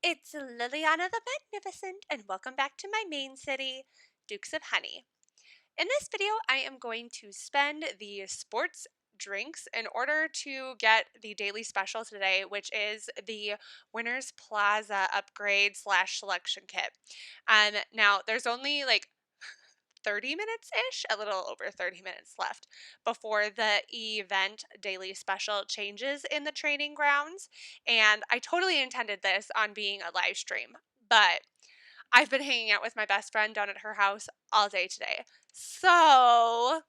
It's Liliana the Magnificent, and welcome back to my main city, Dukes of Honey. In this video, I am going to spend the sports drinks in order to get the daily special today, which is the Winners Plaza upgrade slash selection kit. Now there's only like 30 minutes ish, a little over 30 minutes left before the event daily special changes in the training grounds. And I totally intended this on being a live stream, but I've been hanging out with my best friend down at her house all day today. So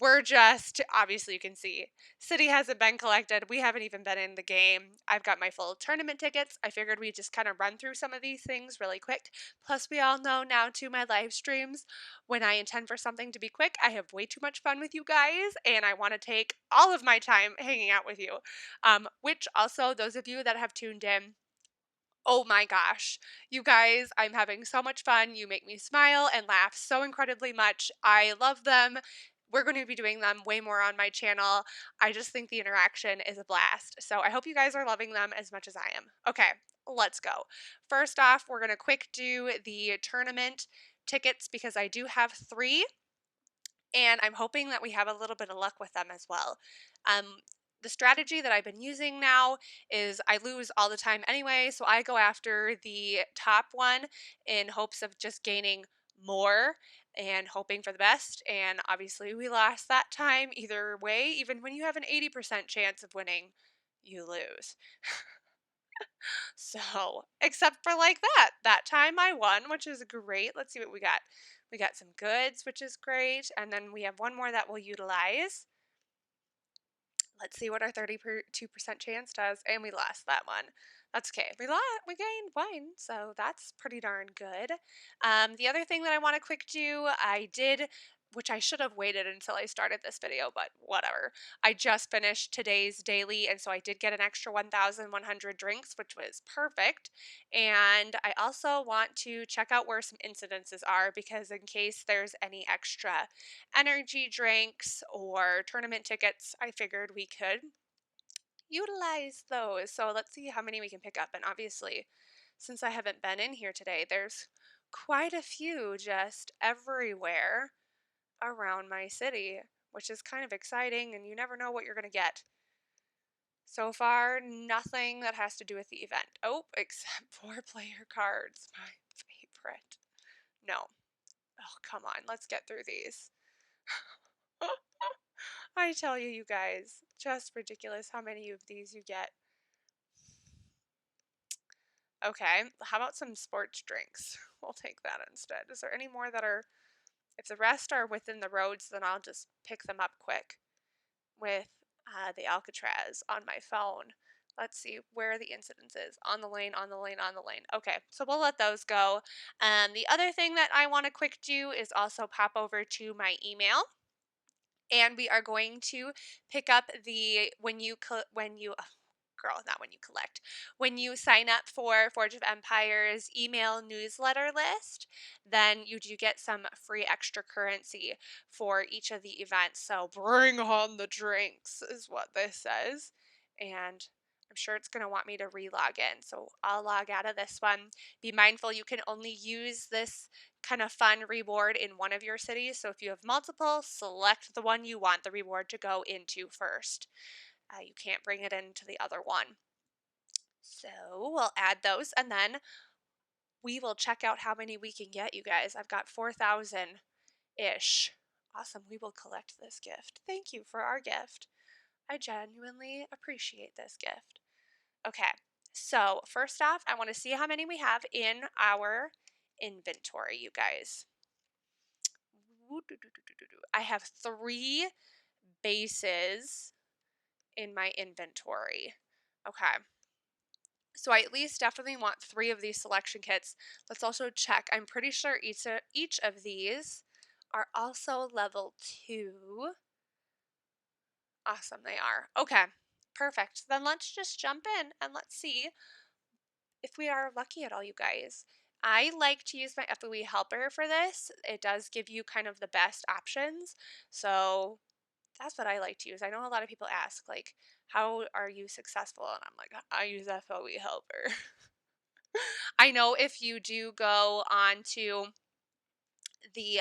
we're just, obviously, you can see, city hasn't been collected. We haven't even been in the game. I've got my full tournament tickets. I figured we'd just kind of run through some of these things really quick. Plus, we all know now, to my live streams, when I intend for something to be quick, I have way too much fun with you guys, and I want to take all of my time hanging out with you. Which also, those of you that have tuned in, oh my gosh, you guys, I'm having so much fun. You make me smile and laugh so incredibly much. I love them. We're going to be doing them way more on my channel. I just think the interaction is a blast. So I hope you guys are loving them as much as I am. Okay, let's go. First off, we're going to quick do the tournament tickets because I do have 3 and I'm hoping that we have a little bit of luck with them as well. Um, the strategy that I've been using now is I lose all the time anyway, so I go after the top one in hopes of just gaining more and hoping for the best. And obviously, we lost that time either way. Even when you have an 80% chance of winning, you lose. So, except for like that time I won, which is great. Let's see what we got. We got some goods, which is great. And then we have one more that we'll utilize. Let's see what our 32% chance does. And we lost that one. That's okay. We gained 1, so that's pretty darn good. The other thing that I want to quick do, I did, which I should have waited until I started this video, but whatever. I just finished today's daily, and so I did get an extra 1,100 drinks, which was perfect. And I also want to check out where some incidences are because in case there's any extra energy drinks or tournament tickets, I figured we could utilize those. So let's see how many we can pick up. And obviously, since I haven't been in here today, there's quite a few just everywhere around my city, which is kind of exciting, and you never know what you're going to get. So far, nothing that has to do with the event. Oh, except for player cards, my favorite. No. Oh, come on. Let's get through these. I tell you, you guys, just ridiculous how many of these you get. Okay, how about some sports drinks? We'll take that instead. Is there any more that are, if the rest are within the roads, then I'll just pick them up quick with the Alcatraz on my phone. Let's see where the incidence is. On the lane, on the lane, on the lane. Okay, so we'll let those go. The other thing that I want to quick do is also pop over to my email. And we are going to pick up the girl, not when you collect, when you sign up for Forge of Empires email newsletter list, then you do get some free extra currency for each of the events. So bring on the drinks is what this says. And I'm sure it's going to want me to re-log in. So I'll log out of this one. Be mindful you can only use this kind of fun reward in one of your cities. So if you have multiple, select the one you want the reward to go into first. You can't bring it into the other one. So we'll add those and then we will check out how many we can get, you guys. I've got 4,000-ish. Awesome. We will collect this gift. Thank you for our gift. I genuinely appreciate this gift. Okay, so first off, I want to see how many we have in our inventory, you guys. I have 3 bases in my inventory. Okay. So I at least definitely want 3 of these selection kits. Let's also check. I'm pretty sure each of these are also level 2. Awesome, they are. Okay, perfect. Then let's just jump in and let's see if we are lucky at all, you guys. I like to use my FoE helper for this. It does give you kind of the best options. So that's what I like to use. I know a lot of people ask, like, how are you successful? And I'm like, I use FoE helper. I know if you do go on to the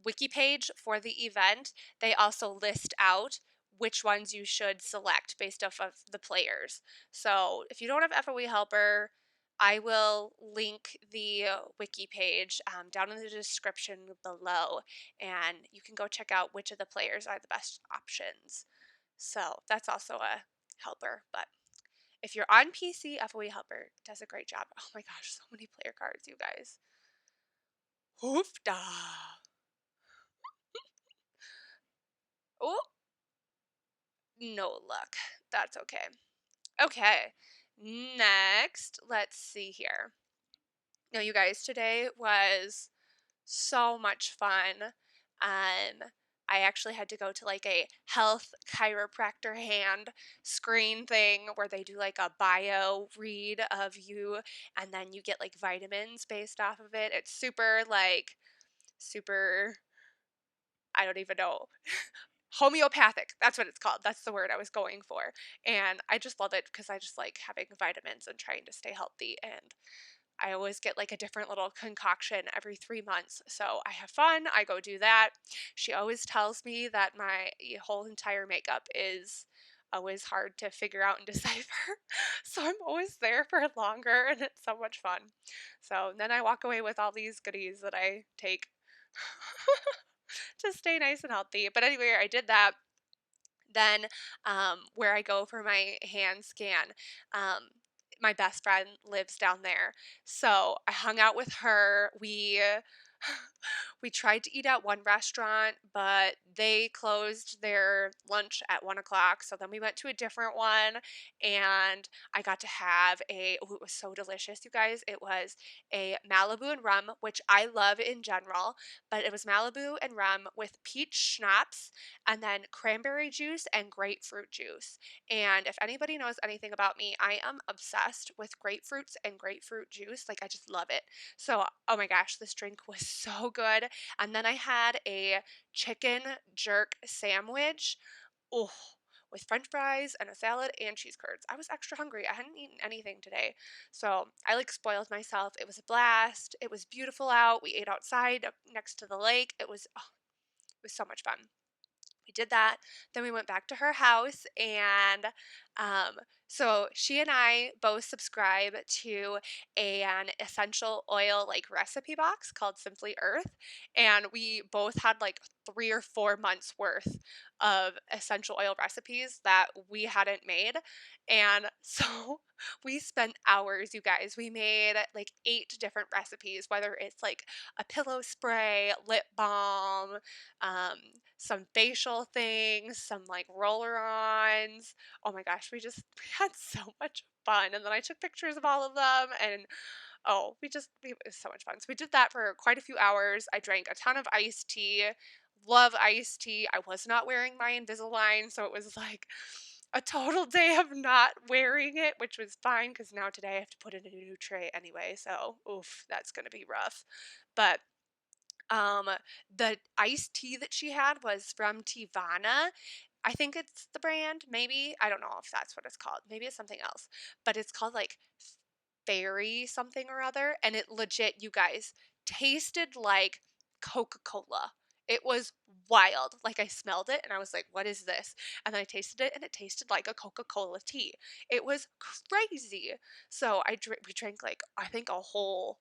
wiki page for the event, they also list out which ones you should select based off of the players. So if you don't have FOE helper, I will link the wiki page down in the description below, and you can go check out which of the players are the best options. So that's also a helper. But if you're on PC, FOE helper does a great job. Oh my gosh, so many player cards, you guys. Hoofda. Oh, no luck. That's okay. Okay. Next, let's see here. Now, you guys, today was so much fun. I actually had to go to like a health chiropractor hand screen thing where they do like a bio read of you, and then you get like vitamins based off of it. It's super like super, I don't even know, homeopathic. That's what it's called. That's the word I was going for. And I just love it because I just like having vitamins and trying to stay healthy. And I always get like a different little concoction every 3 months. So I have fun. I go do that. She always tells me that my whole entire makeup is always hard to figure out and decipher. So I'm always there for longer and it's so much fun. So then I walk away with all these goodies that I take to stay nice and healthy. But anyway, I did that. Then, where I go for my hand scan, um, my best friend lives down there. So I hung out with her. We tried to eat at one restaurant, but they closed their lunch at 1 o'clock. So then we went to a different one, and I got to have oh, it was so delicious, you guys. It was a Malibu and rum, which I love in general, but it was Malibu and rum with peach schnapps and then cranberry juice and grapefruit juice. And if anybody knows anything about me, I am obsessed with grapefruits and grapefruit juice. Like, I just love it. So, oh my gosh, this drink was so good. And then I had a chicken jerk sandwich. Oh, with french fries and a salad and cheese curds. I was extra hungry. I hadn't eaten anything today. So I like spoiled myself. It was a blast. It was beautiful out. We ate outside next to the lake. It was so much fun. We did that. Then we went back to her house, and um, so she and I both subscribe to an essential oil like recipe box called Simply Earth, and we both had like 3 or 4 months worth of essential oil recipes that we hadn't made, and so we spent hours, you guys. We made like 8 different recipes, whether it's like a pillow spray, lip balm, um, some facial things, some like roller ons. Oh my gosh, we had so much fun. And then I took pictures of all of them, and oh, it was so much fun. So we did that for quite a few hours. I drank a ton of iced tea. Love iced tea. I was not wearing my Invisalign, so it was like a total day of not wearing it, which was fine because now today I have to put in a new tray anyway. So, oof, that's going to be rough. But um, the iced tea that she had was from Tivana. I think it's the brand, maybe. I don't know if that's what it's called. Maybe it's something else. But it's called like Fairy something or other. And it legit, you guys, tasted like Coca Cola. It was wild. Like, I smelled it and I was like, what is this? And then I tasted it and it tasted like a Coca Cola tea. It was crazy. So we drank like, I think a whole,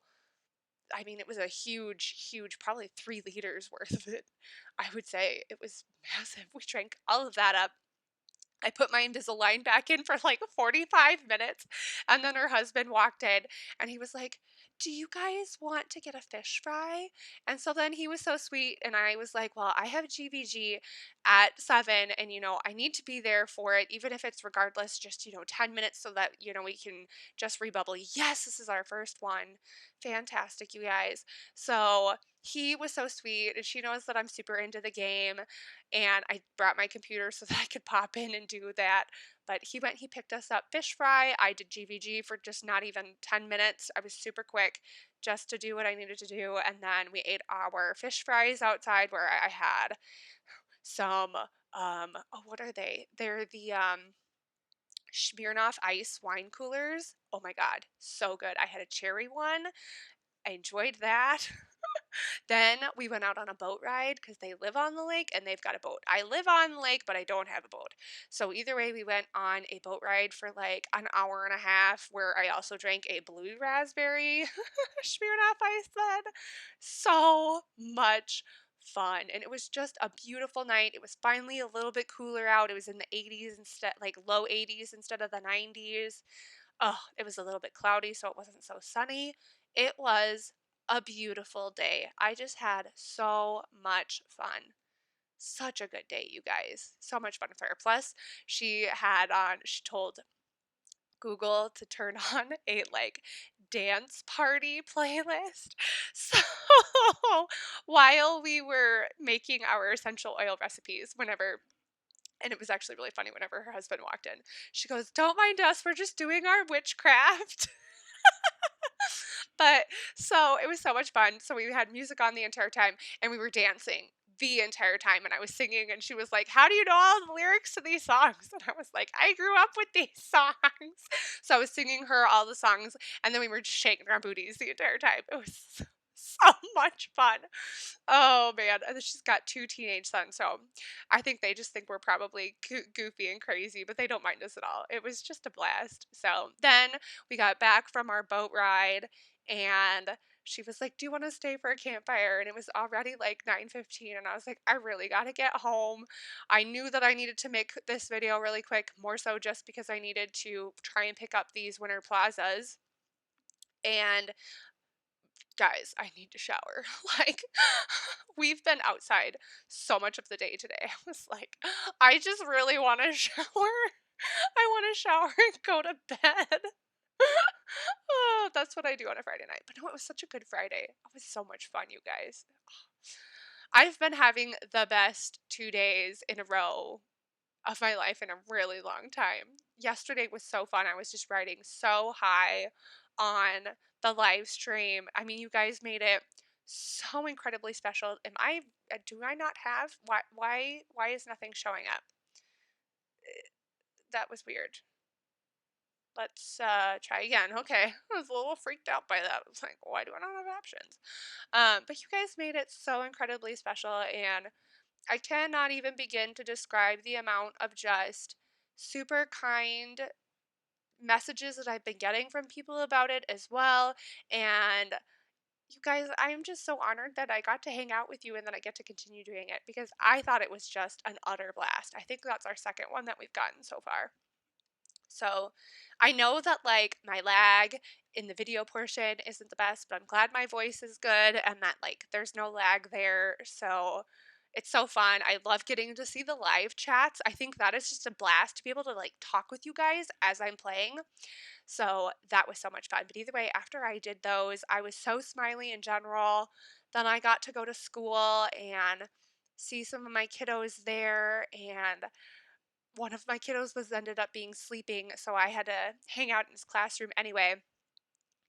I mean, it was a huge, huge, probably 3 liters worth of it. I would say it was massive. We drank all of that up. I put my Invisalign back in for like 45 minutes. And then her husband walked in and he was like, "Do you guys want to get a fish fry?" And so then he was so sweet. And I was like, "Well, I have GVG at 7, and I need to be there for it, even if it's regardless, just 10 minutes so that we can just rebubble." Yes, this is our first one. Fantastic, you guys. So he was so sweet, and she knows that I'm super into the game, and I brought my computer so that I could pop in and do that. But he picked us up fish fry. I did GVG for just not even 10 minutes. I was super quick just to do what I needed to do. And then we ate our fish fries outside where I had some, oh, what are they? They're the, Smirnoff Ice wine coolers. Oh my God, so good. I had a cherry one. I enjoyed that. Then we went out on a boat ride because they live on the lake and they've got a boat. I live on the lake, but I don't have a boat. So either way, we went on a boat ride for like an hour and a half where I also drank a blue raspberry Smirnoff Ice then. So much fun. And it was just a beautiful night. It was finally a little bit cooler out. It was in the 80s instead, like low 80s instead of the 90s. Oh, it was a little bit cloudy, so it wasn't so sunny. It was a beautiful day. I just had so much fun. Such a good day, you guys. So much fun with her. Plus, she told Google to turn on a like dance party playlist. So while we were making our essential oil recipes, and it was actually really funny whenever her husband walked in, she goes, "Don't mind us, we're just doing our witchcraft." But so it was so much fun. So we had music on the entire time and we were dancing the entire time. And I was singing, and she was like, "How do you know all the lyrics to these songs?" And I was like, "I grew up with these songs." So I was singing her all the songs, and then we were just shaking our booties the entire time. It was so much fun. Oh man, and then she's got two teenage sons, so I think they just think we're probably goofy and crazy, but they don't mind us at all. It was just a blast. So then we got back from our boat ride, and she was like, "Do you want to stay for a campfire?" And it was already like 9:15, and I was like, "I really got to get home." I knew that I needed to make this video really quick, more so just because I needed to try and pick up these winter plazas. And guys, I need to shower. Like, we've been outside so much of the day today. I was like, I just really want to shower. I want to shower and go to bed. Oh, that's what I do on a Friday night. But no, it was such a good Friday. It was so much fun, you guys. I've been having the best 2 days in a row of my life in a really long time. Yesterday was so fun. I was just riding so high on the live stream. I mean, you guys made it so incredibly special. Do I not have why is nothing showing up? That was weird. Let's try again. Okay. I was a little freaked out by that. I was like, why do I not have options? But you guys made it so incredibly special, and I cannot even begin to describe the amount of just super kind messages that I've been getting from people about it as well. And you guys, I am just so honored that I got to hang out with you and that I get to continue doing it because I thought it was just an utter blast. I think that's our second one that we've gotten so far. So I know that like my lag in the video portion isn't the best, but I'm glad my voice is good and that like there's no lag there. So it's so fun. I love getting to see the live chats. I think that is just a blast to be able to like talk with you guys as I'm playing. So that was so much fun. But either way, after I did those, I was so smiley in general. Then I got to go to school and see some of my kiddos there, and one of my kiddos was ended up being sleeping, so I had to hang out in his classroom anyway.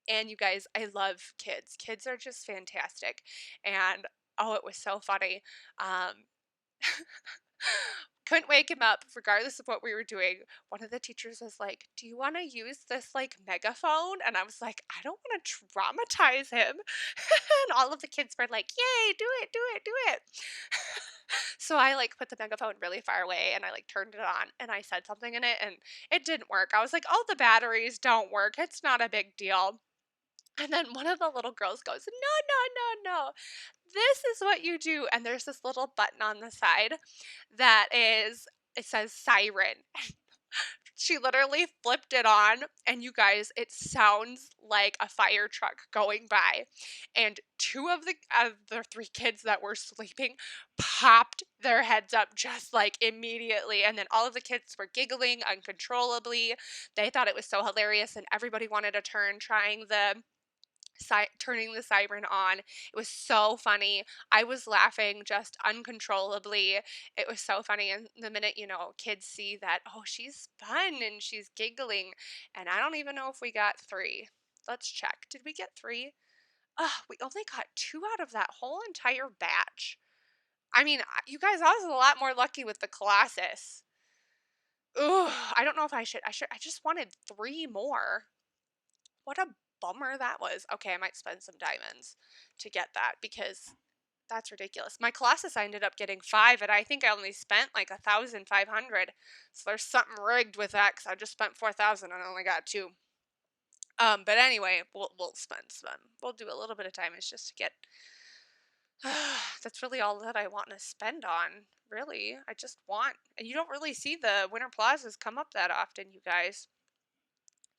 And you guys, I love kids. Kids are just fantastic. And oh, it was so funny. Um, couldn't wake him up regardless of what we were doing. One of the teachers was like, "Do you want to use this like megaphone?" And I was like, "I don't want to traumatize him." And all of the kids were like, "Yay, do it, do it, do it." So I like put the megaphone really far away and I like turned it on and I said something in it and it didn't work. I was like, "Oh, the batteries don't work. It's not a big deal." And then one of the little girls goes, "No, no, no, no. This is what you do." And there's this little button on the side it says siren. She literally flipped it on, and you guys, it sounds like a fire truck going by. And two of the three kids that were sleeping popped their heads up just like immediately. And then all of the kids were giggling uncontrollably. They thought it was so hilarious, and everybody wanted a turn trying turning the siren on. It was so funny. I was laughing just uncontrollably. It was so funny. And the minute, kids see that, oh, she's fun and she's giggling. And I don't even know if we got three. Let's check. Did we get three? We only got two out of that whole entire batch. I mean, you guys, I was a lot more lucky with the Colossus. Ugh, I don't know if I just wanted 3 more. What a bummer that was. Okay, I might spend some diamonds to get that because that's ridiculous. My Colossus I ended up getting 5, and I think I only spent like 1,500. So there's something rigged with that because I just spent 4,000 and I only got 2. But anyway, we'll spend some. We'll do a little bit of diamonds just to get. That's really all that I want to spend on. Really, I just want, and you don't really see the Winter Plazas come up that often, you guys.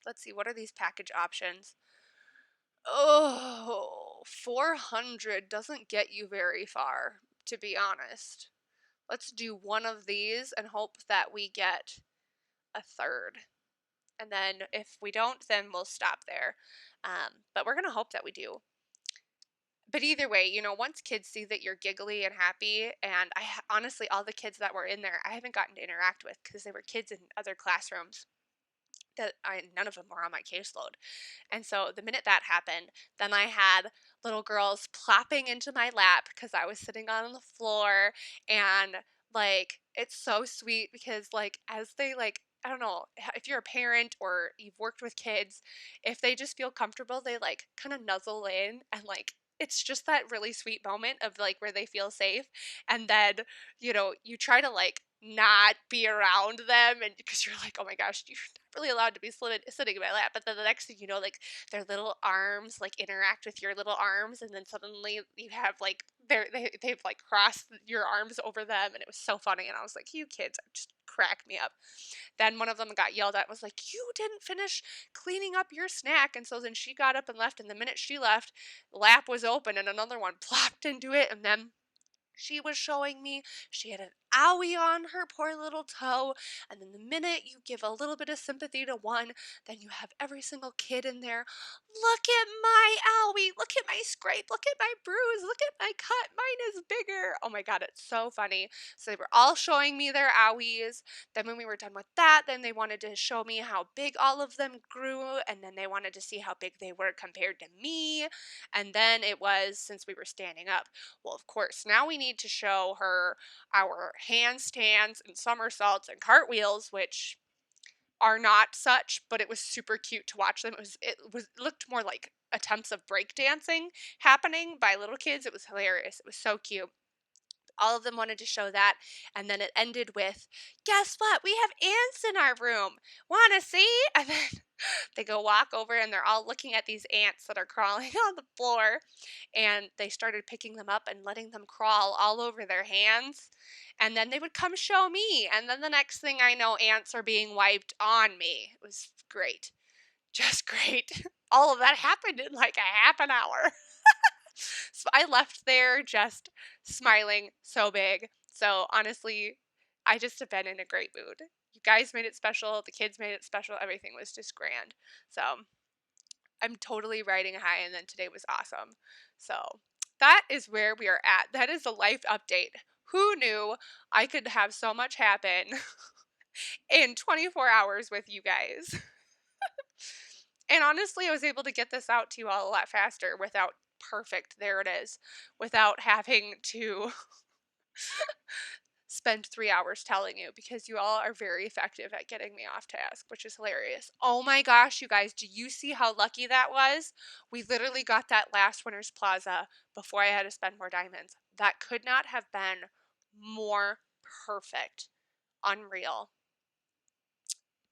Let's see, what are these package options? Oh, 400 doesn't get you very far, to be honest. Let's do one of these and hope that we get a third. And then if we don't, then we'll stop there. But we're going to hope that we do. But either way, once kids see that you're giggly and happy, and honestly, all the kids that were in there, I haven't gotten to interact with because they were kids in other classrooms none of them were on my caseload. And so the minute that happened, then I had little girls plopping into my lap because I was sitting on the floor. And like, it's so sweet because, like, as they, like, I don't know if you're a parent or you've worked with kids, if they just feel comfortable, they like kind of nuzzle in and like, it's just that really sweet moment of like where they feel safe. And then, you try to like not be around them and because you're like, oh my gosh, you're not really allowed to be sitting in my lap. But then the next thing you know, like their little arms like interact with your little arms, and then suddenly you have like they've like crossed your arms over them, and it was so funny. And I was like, you kids just crack me up. Then one of them got yelled at, was like, you didn't finish cleaning up your snack. And so then she got up and left, and the minute she left, the lap was open and another one plopped into it, and then she was showing me she had an owie on her poor little toe. And then the minute you give a little bit of sympathy to one, then you have every single kid in there. Look at my owie. Look at my scrape. Look at my bruise. Look at my cut. Mine is bigger. Oh my God, it's so funny. So they were all showing me their owies. Then when we were done with that, then they wanted to show me how big all of them grew. And then they wanted to see how big they were compared to me. And then it was, since we were standing up, well, of course, now we need to show her our handstands and somersaults and cartwheels, which are not such, but it was super cute to watch them. It looked more like attempts of breakdancing happening by little kids. It was hilarious. It was so cute. All of them wanted to show that. And then it ended with, guess what? We have ants in our room. Want to see? And then they go walk over and they're all looking at these ants that are crawling on the floor. And they started picking them up and letting them crawl all over their hands. And then they would come show me. And then the next thing I know, ants are being wiped on me. It was great. Just great. All of that happened in like a half an hour. So I left there just smiling so big. So honestly, I just have been in a great mood. You guys made it special. The kids made it special. Everything was just grand. So I'm totally riding high, and then today was awesome. So that is where we are at. That is a life update. Who knew I could have so much happen in 24 hours with you guys? And honestly, I was able to get this out to you all a lot faster without perfect, there it is, without having to spend 3 hours telling you because you all are very effective at getting me off task, which is hilarious. Oh my gosh, you guys, do you see how lucky that was? We literally got that last Winter's Plaza before I had to spend more diamonds. That could not have been more perfect. Unreal.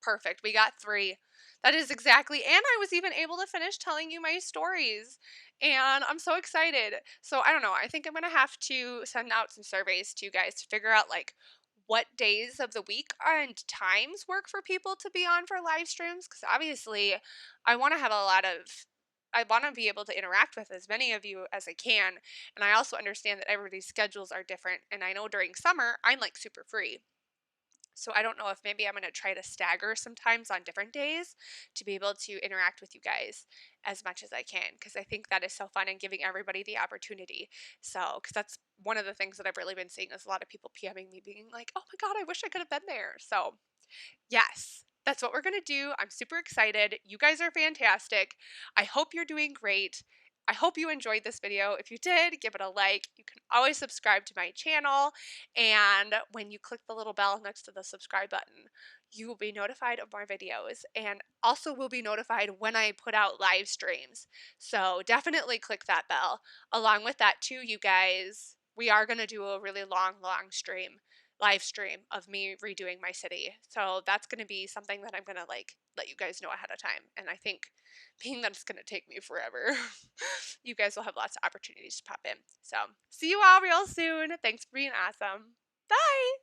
Perfect. We got 3. That is exactly, and I was even able to finish telling you my stories. And I'm so excited. So I don't know. I think I'm going to have to send out some surveys to you guys to figure out like what days of the week and times work for people to be on for live streams. Because obviously, I want to have a lot of. I want to be able to interact with as many of you as I can. And I also understand that everybody's schedules are different. And I know during summer, I'm like super free. So I don't know if maybe I'm going to try to stagger sometimes on different days to be able to interact with you guys as much as I can, because I think that is so fun and giving everybody the opportunity. So, because that's one of the things that I've really been seeing is a lot of people PMing me being like, oh my God, I wish I could have been there. So, yes, that's what we're going to do. I'm super excited. You guys are fantastic. I hope you're doing great. I hope you enjoyed this video. If you did, give it a like. You can always subscribe to my channel. And when you click the little bell next to the subscribe button, you will be notified of more videos and also will be notified when I put out live streams. So definitely click that bell. Along with that too, you guys, we are going to do a really long live stream of me redoing my city. So that's going to be something that I'm going to like let you guys know ahead of time. And I think being that it's going to take me forever, you guys will have lots of opportunities to pop in. So see you all real soon. Thanks for being awesome. Bye.